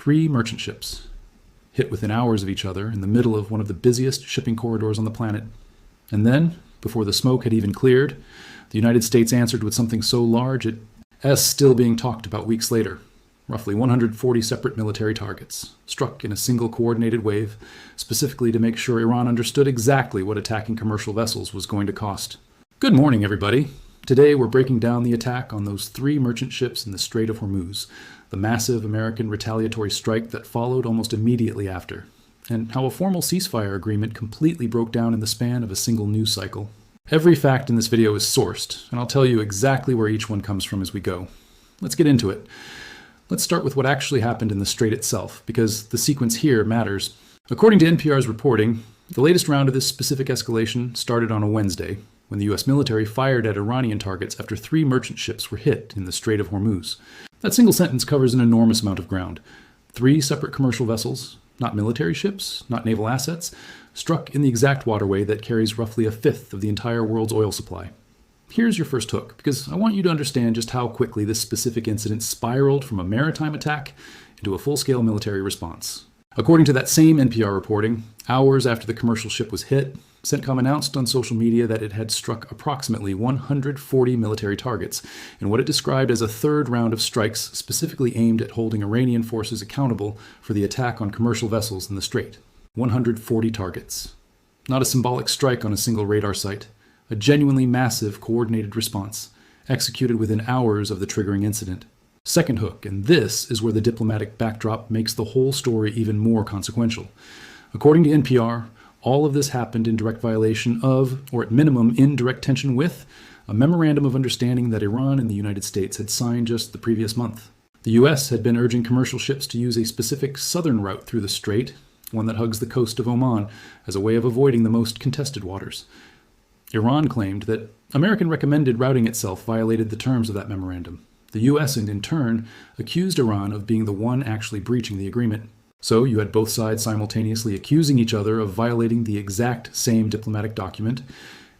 Three merchant ships, hit within hours of each other in the middle of one of the busiest shipping corridors on the planet. And then, before the smoke had even cleared, the United States answered with something so large it's still being talked about weeks later. Roughly 140 separate military targets, struck in a single coordinated wave, specifically to make sure Iran understood exactly what attacking commercial vessels was going to cost. Good morning, everybody. Today we're breaking down the attack on those three merchant ships in the Strait of Hormuz, the massive American retaliatory strike that followed almost immediately after, and how a formal ceasefire agreement completely broke down in the span of a single news cycle. Every fact in this video is sourced, and I'll tell you exactly where each one comes from as we go. Let's get into it. Let's start with what actually happened in the strait itself, because the sequence here matters. According to NPR's reporting, the latest round of this specific escalation started on a Wednesday, when the U.S. military fired at Iranian targets after three merchant ships were hit in the Strait of Hormuz. That single sentence covers an enormous amount of ground. Three separate commercial vessels, not military ships, not naval assets, struck in the exact waterway that carries roughly a fifth of the entire world's oil supply. Here's your first hook, because I want you to understand just how quickly this specific incident spiraled from a maritime attack into a full-scale military response. According to that same NPR reporting, hours after the commercial ship was hit, CENTCOM announced on social media that it had struck approximately 140 military targets in what it described as a third round of strikes specifically aimed at holding Iranian forces accountable for the attack on commercial vessels in the strait. 140 targets. Not a symbolic strike on a single radar site. A genuinely massive coordinated response, executed within hours of the triggering incident. Second hook, and this is where the diplomatic backdrop makes the whole story even more consequential. According to NPR, all of this happened in direct violation of, or at minimum in direct tension with, a memorandum of understanding that Iran and the United States had signed just the previous month. The U.S. had been urging commercial ships to use a specific southern route through the strait, one that hugs the coast of Oman, as a way of avoiding the most contested waters. Iran claimed that American recommended routing itself violated the terms of that memorandum. The U.S. and in turn accused Iran of being the one actually breaching the agreement. So you had both sides simultaneously accusing each other of violating the exact same diplomatic document.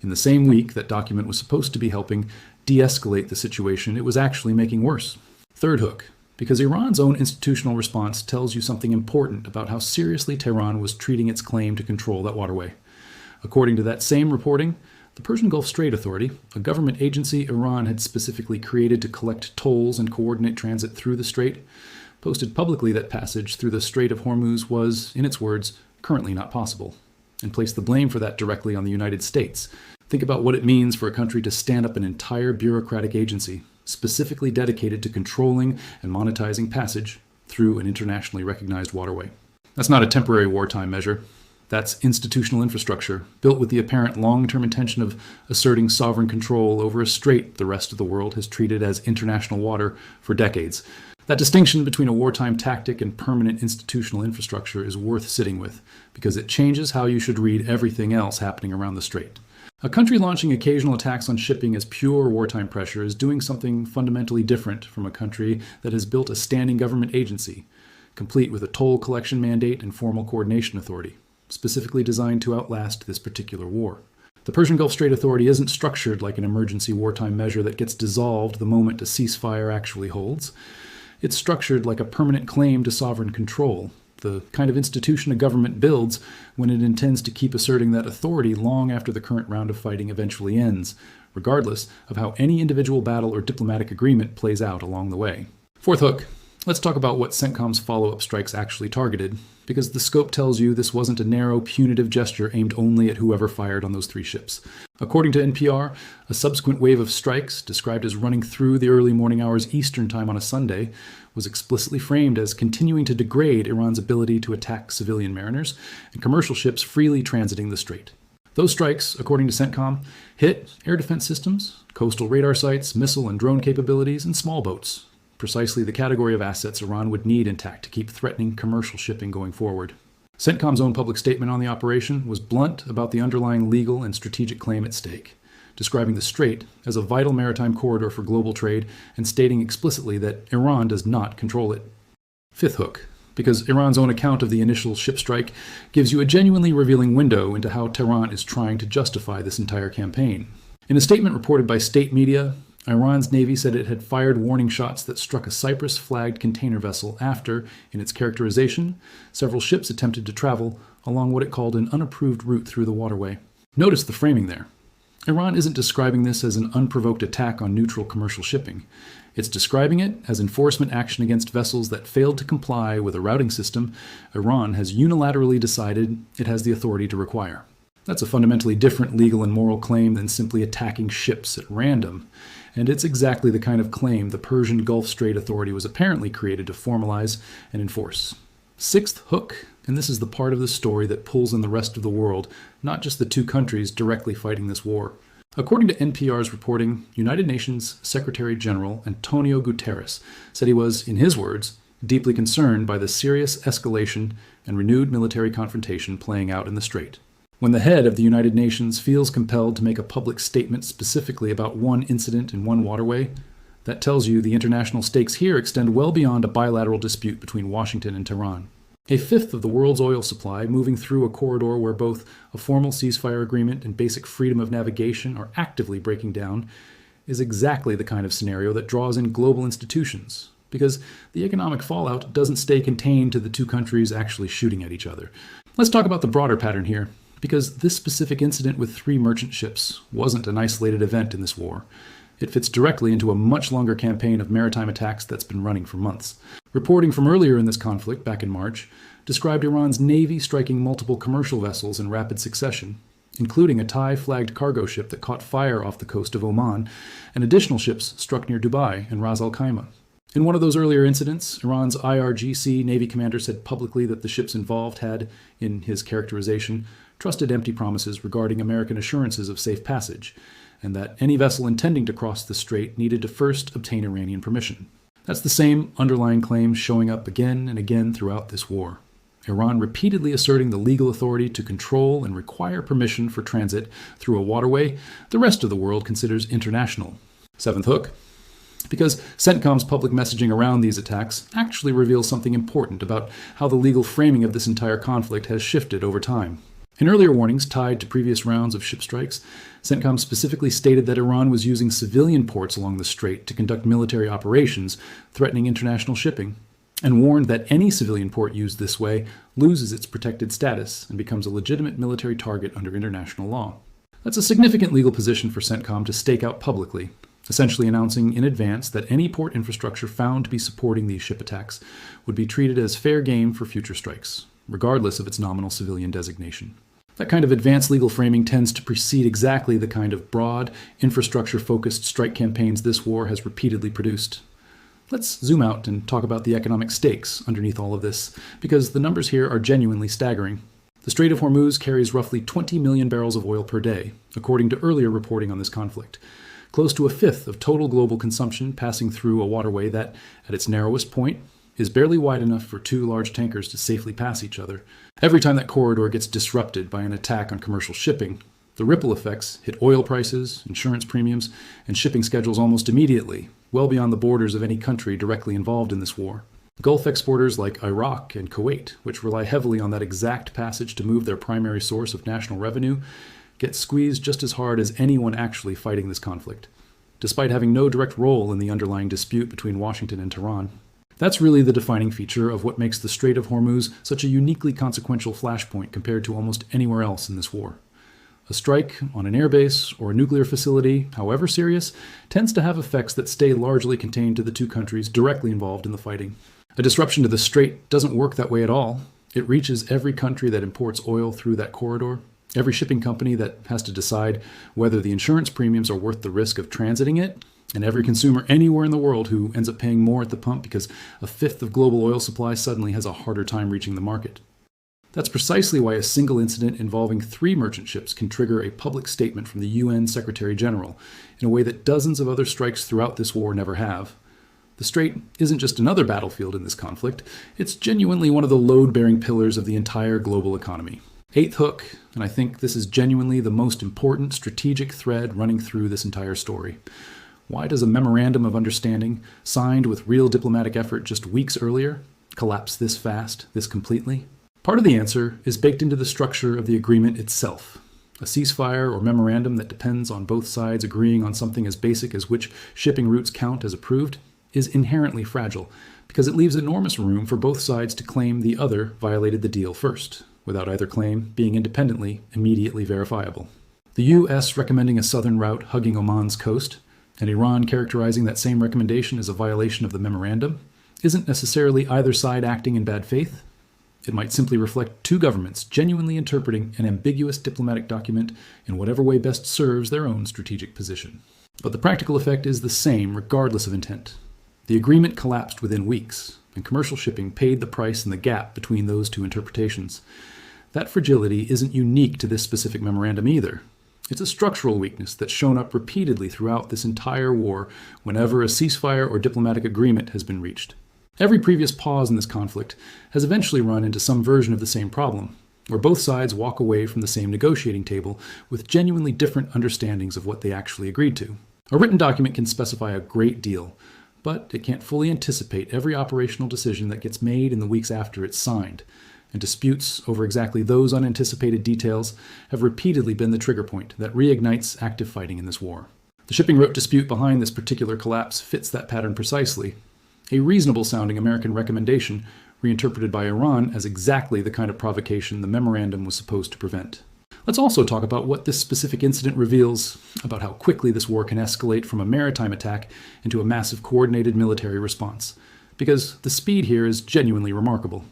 In the same week that document was supposed to be helping de-escalate the situation, it was actually making worse. Third hook, because Iran's own institutional response tells you something important about how seriously Tehran was treating its claim to control that waterway. According to that same reporting, the Persian Gulf Strait Authority, a government agency Iran had specifically created to collect tolls and coordinate transit through the strait, posted publicly that passage through the Strait of Hormuz was, in its words, currently not possible, and placed the blame for that directly on the United States. Think about what it means for a country to stand up an entire bureaucratic agency, specifically dedicated to controlling and monetizing passage through an internationally recognized waterway. That's not a temporary wartime measure. That's institutional infrastructure, built with the apparent long-term intention of asserting sovereign control over a strait the rest of the world has treated as international water for decades. That distinction between a wartime tactic and permanent institutional infrastructure is worth sitting with, because it changes how you should read everything else happening around the strait. A country launching occasional attacks on shipping as pure wartime pressure is doing something fundamentally different from a country that has built a standing government agency, complete with a toll collection mandate and formal coordination authority, specifically designed to outlast this particular war. The Persian Gulf Strait Authority isn't structured like an emergency wartime measure that gets dissolved the moment a ceasefire actually holds. It's structured like a permanent claim to sovereign control, the kind of institution a government builds when it intends to keep asserting that authority long after the current round of fighting eventually ends, regardless of how any individual battle or diplomatic agreement plays out along the way. Fourth hook. Let's talk about what CENTCOM's follow-up strikes actually targeted, because the scope tells you this wasn't a narrow, punitive gesture aimed only at whoever fired on those three ships. According to NPR, a subsequent wave of strikes, described as running through the early morning hours Eastern Time on a Sunday, was explicitly framed as continuing to degrade Iran's ability to attack civilian mariners and commercial ships freely transiting the strait. Those strikes, according to CENTCOM, hit air defense systems, coastal radar sites, missile and drone capabilities, and small boats. Precisely the category of assets Iran would need intact to keep threatening commercial shipping going forward. CENTCOM's own public statement on the operation was blunt about the underlying legal and strategic claim at stake, describing the strait as a vital maritime corridor for global trade and stating explicitly that Iran does not control it. Fifth hook, because Iran's own account of the initial ship strike gives you a genuinely revealing window into how Tehran is trying to justify this entire campaign. In a statement reported by state media, Iran's navy said it had fired warning shots that struck a Cyprus-flagged container vessel after, in its characterization, several ships attempted to travel along what it called an unapproved route through the waterway. Notice the framing there. Iran isn't describing this as an unprovoked attack on neutral commercial shipping. It's describing it as enforcement action against vessels that failed to comply with a routing system Iran has unilaterally decided it has the authority to require. That's a fundamentally different legal and moral claim than simply attacking ships at random, and it's exactly the kind of claim the Persian Gulf Strait Authority was apparently created to formalize and enforce. Sixth hook, and this is the part of the story that pulls in the rest of the world, not just the two countries directly fighting this war. According to NPR's reporting, United Nations Secretary General Antonio Guterres said he was, in his words, deeply concerned by the serious escalation and renewed military confrontation playing out in the Strait. When the head of the United Nations feels compelled to make a public statement specifically about one incident in one waterway, that tells you the international stakes here extend well beyond a bilateral dispute between Washington and Tehran. A fifth of the world's oil supply moving through a corridor where both a formal ceasefire agreement and basic freedom of navigation are actively breaking down is exactly the kind of scenario that draws in global institutions, because the economic fallout doesn't stay contained to the two countries actually shooting at each other. Let's talk about the broader pattern here, because this specific incident with 3 merchant ships wasn't an isolated event in this war. It fits directly into a much longer campaign of maritime attacks that's been running for months. Reporting from earlier in this conflict, back in March, described Iran's navy striking multiple commercial vessels in rapid succession, including a Thai-flagged cargo ship that caught fire off the coast of Oman, and additional ships struck near Dubai and Ras Al Khaimah. In one of those earlier incidents, Iran's IRGC Navy commander said publicly that the ships involved had, in his characterization, trusted empty promises regarding American assurances of safe passage, and that any vessel intending to cross the strait needed to first obtain Iranian permission. That's the same underlying claim showing up again and again throughout this war. Iran repeatedly asserting the legal authority to control and require permission for transit through a waterway the rest of the world considers international. Seventh hook. Because CENTCOM's public messaging around these attacks actually reveals something important about how the legal framing of this entire conflict has shifted over time. In earlier warnings tied to previous rounds of ship strikes, CENTCOM specifically stated that Iran was using civilian ports along the strait to conduct military operations, threatening international shipping, and warned that any civilian port used this way loses its protected status and becomes a legitimate military target under international law. That's a significant legal position for CENTCOM to stake out publicly, essentially announcing in advance that any port infrastructure found to be supporting these ship attacks would be treated as fair game for future strikes, regardless of its nominal civilian designation. That kind of advanced legal framing tends to precede exactly the kind of broad, infrastructure-focused strike campaigns this war has repeatedly produced. Let's zoom out and talk about the economic stakes underneath all of this, because the numbers here are genuinely staggering. The Strait of Hormuz carries roughly 20 million barrels of oil per day, according to earlier reporting on this conflict. Close to a fifth of total global consumption passing through a waterway that, at its narrowest point, is barely wide enough for 2 large tankers to safely pass each other. Every time that corridor gets disrupted by an attack on commercial shipping, the ripple effects hit oil prices, insurance premiums, and shipping schedules almost immediately, well beyond the borders of any country directly involved in this war. Gulf exporters like Iraq and Kuwait, which rely heavily on that exact passage to move their primary source of national revenue, get squeezed just as hard as anyone actually fighting this conflict, despite having no direct role in the underlying dispute between Washington and Tehran. That's really the defining feature of what makes the Strait of Hormuz such a uniquely consequential flashpoint compared to almost anywhere else in this war. A strike on an airbase or a nuclear facility, however serious, tends to have effects that stay largely contained to the two countries directly involved in the fighting. A disruption to the strait doesn't work that way at all. It reaches every country that imports oil through that corridor, every shipping company that has to decide whether the insurance premiums are worth the risk of transiting it, and every consumer anywhere in the world who ends up paying more at the pump because a fifth of global oil supply suddenly has a harder time reaching the market. That's precisely why a single incident involving 3 merchant ships can trigger a public statement from the UN Secretary General in a way that dozens of other strikes throughout this war never have. The Strait isn't just another battlefield in this conflict, it's genuinely one of the load-bearing pillars of the entire global economy. Eighth hook, and I think this is genuinely the most important strategic thread running through this entire story. Why does a memorandum of understanding, signed with real diplomatic effort just weeks earlier, collapse this fast, this completely? Part of the answer is baked into the structure of the agreement itself. A ceasefire or memorandum that depends on both sides agreeing on something as basic as which shipping routes count as approved is inherently fragile because it leaves enormous room for both sides to claim the other violated the deal first, without either claim being independently immediately verifiable. The U.S. recommending a southern route hugging Oman's coast, and Iran characterizing that same recommendation as a violation of the memorandum, isn't necessarily either side acting in bad faith. It might simply reflect two governments genuinely interpreting an ambiguous diplomatic document in whatever way best serves their own strategic position. But the practical effect is the same regardless of intent. The agreement collapsed within weeks, and commercial shipping paid the price in the gap between those two interpretations. That fragility isn't unique to this specific memorandum either. It's a structural weakness that's shown up repeatedly throughout this entire war whenever a ceasefire or diplomatic agreement has been reached. Every previous pause in this conflict has eventually run into some version of the same problem, where both sides walk away from the same negotiating table with genuinely different understandings of what they actually agreed to. A written document can specify a great deal, but it can't fully anticipate every operational decision that gets made in the weeks after it's signed, and disputes over exactly those unanticipated details have repeatedly been the trigger point that reignites active fighting in this war. The shipping route dispute behind this particular collapse fits that pattern precisely. A reasonable-sounding American recommendation reinterpreted by Iran as exactly the kind of provocation the memorandum was supposed to prevent. Let's also talk about what this specific incident reveals about how quickly this war can escalate from a maritime attack into a massive coordinated military response, because the speed here is genuinely remarkable.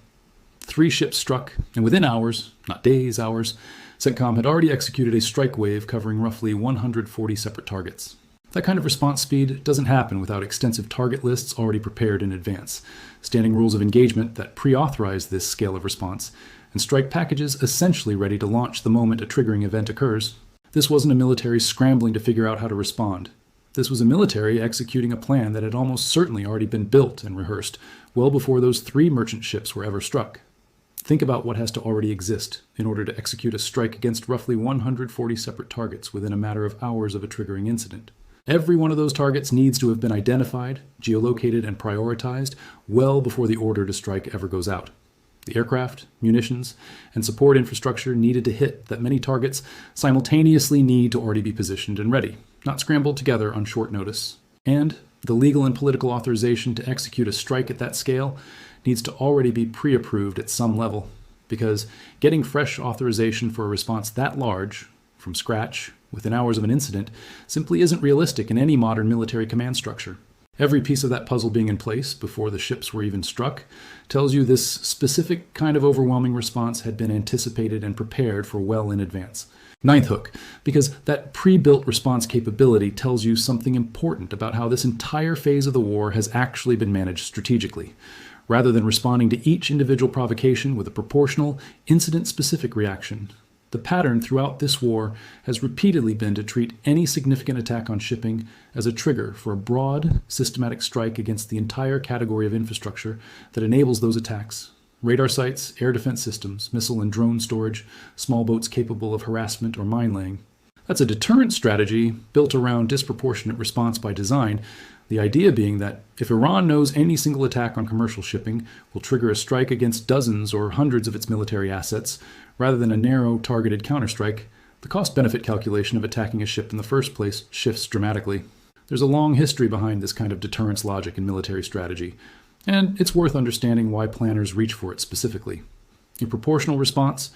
3 ships struck, and within hours, not days, hours, CENTCOM had already executed a strike wave covering roughly 140 separate targets. That kind of response speed doesn't happen without extensive target lists already prepared in advance, standing rules of engagement that pre-authorize this scale of response, and strike packages essentially ready to launch the moment a triggering event occurs. This wasn't a military scrambling to figure out how to respond. This was a military executing a plan that had almost certainly already been built and rehearsed, well before those 3 merchant ships were ever struck. Think about what has to already exist in order to execute a strike against roughly 140 separate targets within a matter of hours of a triggering incident. Every one of those targets needs to have been identified, geolocated, and prioritized well before the order to strike ever goes out. The aircraft, munitions, and support infrastructure needed to hit that many targets simultaneously need to already be positioned and ready, not scrambled together on short notice. And the legal and political authorization to execute a strike at that scale needs to already be pre-approved at some level, because getting fresh authorization for a response that large, from scratch, within hours of an incident, simply isn't realistic in any modern military command structure. Every piece of that puzzle being in place before the ships were even struck tells you this specific kind of overwhelming response had been anticipated and prepared for well in advance. Ninth hook, because that pre-built response capability tells you something important about how this entire phase of the war has actually been managed strategically. Rather than responding to each individual provocation with a proportional, incident-specific reaction, the pattern throughout this war has repeatedly been to treat any significant attack on shipping as a trigger for a broad, systematic strike against the entire category of infrastructure that enables those attacks. Radar sites, air defense systems, missile and drone storage, small boats capable of harassment or mine laying. That's a deterrent strategy built around disproportionate response by design, the idea being that if Iran knows any single attack on commercial shipping will trigger a strike against dozens or hundreds of its military assets, rather than a narrow, targeted counterstrike, the cost-benefit calculation of attacking a ship in the first place shifts dramatically. There's a long history behind this kind of deterrence logic in military strategy, and it's worth understanding why planners reach for it specifically. A proportional response,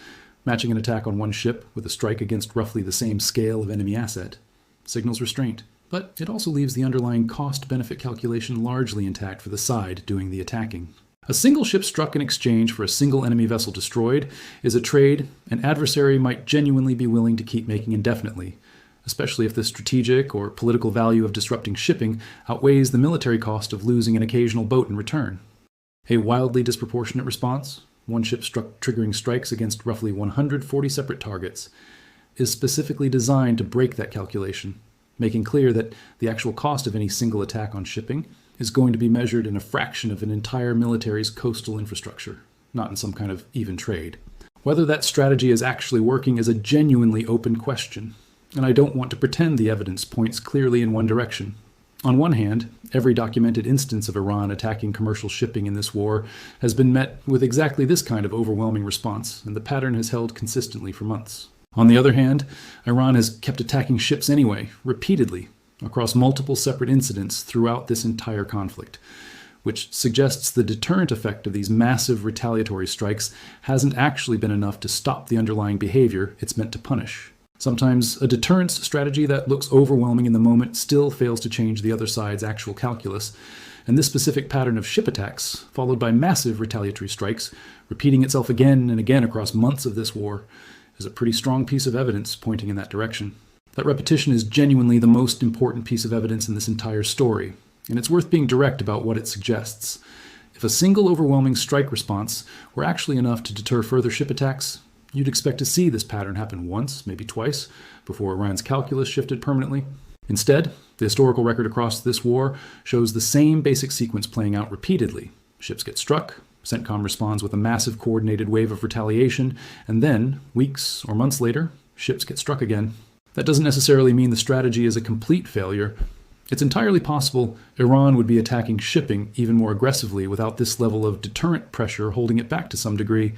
matching an attack on one ship with a strike against roughly the same scale of enemy asset, signals restraint. But it also leaves the underlying cost-benefit calculation largely intact for the side doing the attacking. A single ship struck in exchange for a single enemy vessel destroyed is a trade an adversary might genuinely be willing to keep making indefinitely, especially if the strategic or political value of disrupting shipping outweighs the military cost of losing an occasional boat in return. A wildly disproportionate response, one ship struck triggering strikes against roughly 140 separate targets, is specifically designed to break that calculation, making clear that the actual cost of any single attack on shipping is going to be measured in a fraction of an entire military's coastal infrastructure, not in some kind of even trade. Whether that strategy is actually working is a genuinely open question, and I don't want to pretend the evidence points clearly in one direction. On one hand, every documented instance of Iran attacking commercial shipping in this war has been met with exactly this kind of overwhelming response, and the pattern has held consistently for months. On the other hand, Iran has kept attacking ships anyway, repeatedly, across multiple separate incidents throughout this entire conflict, which suggests the deterrent effect of these massive retaliatory strikes hasn't actually been enough to stop the underlying behavior it's meant to punish. Sometimes a deterrence strategy that looks overwhelming in the moment still fails to change the other side's actual calculus, and this specific pattern of ship attacks, followed by massive retaliatory strikes, repeating itself again and again across months of this war, is a pretty strong piece of evidence pointing in that direction. That repetition is genuinely the most important piece of evidence in this entire story, and it's worth being direct about what it suggests. If a single overwhelming strike response were actually enough to deter further ship attacks, you'd expect to see this pattern happen once, maybe twice, before Iran's calculus shifted permanently. Instead, the historical record across this war shows the same basic sequence playing out repeatedly. Ships get struck, CENTCOM responds with a massive coordinated wave of retaliation, and then, weeks or months later, ships get struck again. That doesn't necessarily mean the strategy is a complete failure. It's entirely possible Iran would be attacking shipping even more aggressively without this level of deterrent pressure holding it back to some degree.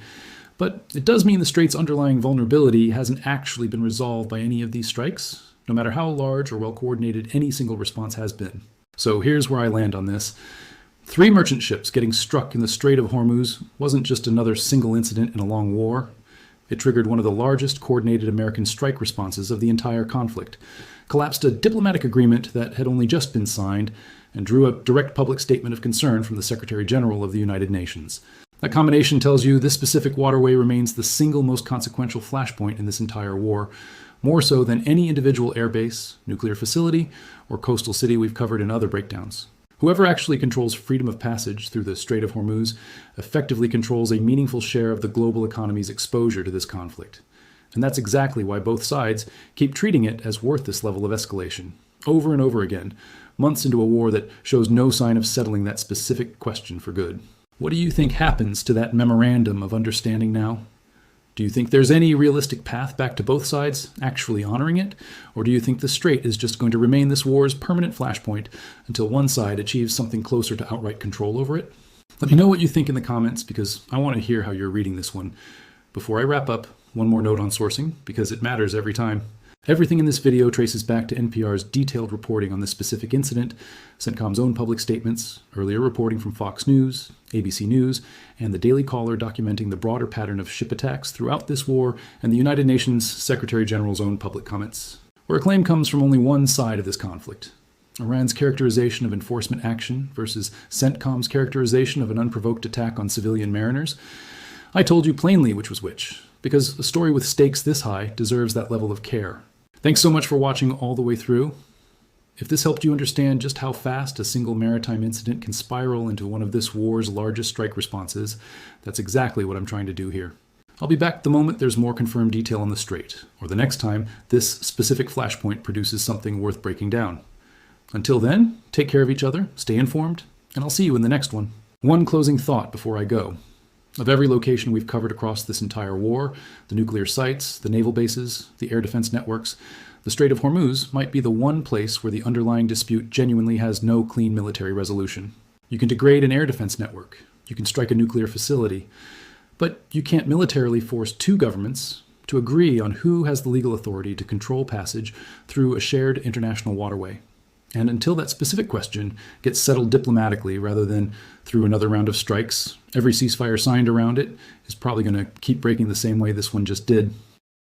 But it does mean the Straits' underlying vulnerability hasn't actually been resolved by any of these strikes, no matter how large or well-coordinated any single response has been. So here's where I land on this. 3 merchant ships getting struck in the Strait of Hormuz wasn't just another single incident in a long war. It triggered one of the largest coordinated American strike responses of the entire conflict, collapsed a diplomatic agreement that had only just been signed, and drew a direct public statement of concern from the Secretary General of the United Nations. That combination tells you this specific waterway remains the single most consequential flashpoint in this entire war, more so than any individual airbase, nuclear facility, or coastal city we've covered in other breakdowns. Whoever actually controls freedom of passage through the Strait of Hormuz effectively controls a meaningful share of the global economy's exposure to this conflict. And that's exactly why both sides keep treating it as worth this level of escalation, over and over again, months into a war that shows no sign of settling that specific question for good. What do you think happens to that memorandum of understanding now? Do you think there's any realistic path back to both sides actually honoring it? Or do you think the Strait is just going to remain this war's permanent flashpoint until one side achieves something closer to outright control over it? Let me know what you think in the comments, because I want to hear how you're reading this one. Before I wrap up, one more note on sourcing, because it matters every time. Everything in this video traces back to NPR's detailed reporting on this specific incident, CENTCOM's own public statements, earlier reporting from Fox News, ABC News, and the Daily Caller documenting the broader pattern of ship attacks throughout this war, and the United Nations Secretary General's own public comments. Where a claim comes from only one side of this conflict, Iran's characterization of enforcement action versus CENTCOM's characterization of an unprovoked attack on civilian mariners, I told you plainly which was which, because a story with stakes this high deserves that level of care. Thanks so much for watching all the way through. If this helped you understand just how fast a single maritime incident can spiral into one of this war's largest strike responses, that's exactly what I'm trying to do here. I'll be back the moment there's more confirmed detail on the Strait, or the next time this specific flashpoint produces something worth breaking down. Until then, take care of each other, stay informed, and I'll see you in the next one. One closing thought before I go. Of every location we've covered across this entire war, the nuclear sites, the naval bases, the air defense networks, the Strait of Hormuz might be the one place where the underlying dispute genuinely has no clean military resolution. You can degrade an air defense network, you can strike a nuclear facility, but you can't militarily force 2 governments to agree on who has the legal authority to control passage through a shared international waterway. And until that specific question gets settled diplomatically rather than through another round of strikes, every ceasefire signed around it is probably going to keep breaking the same way this one just did.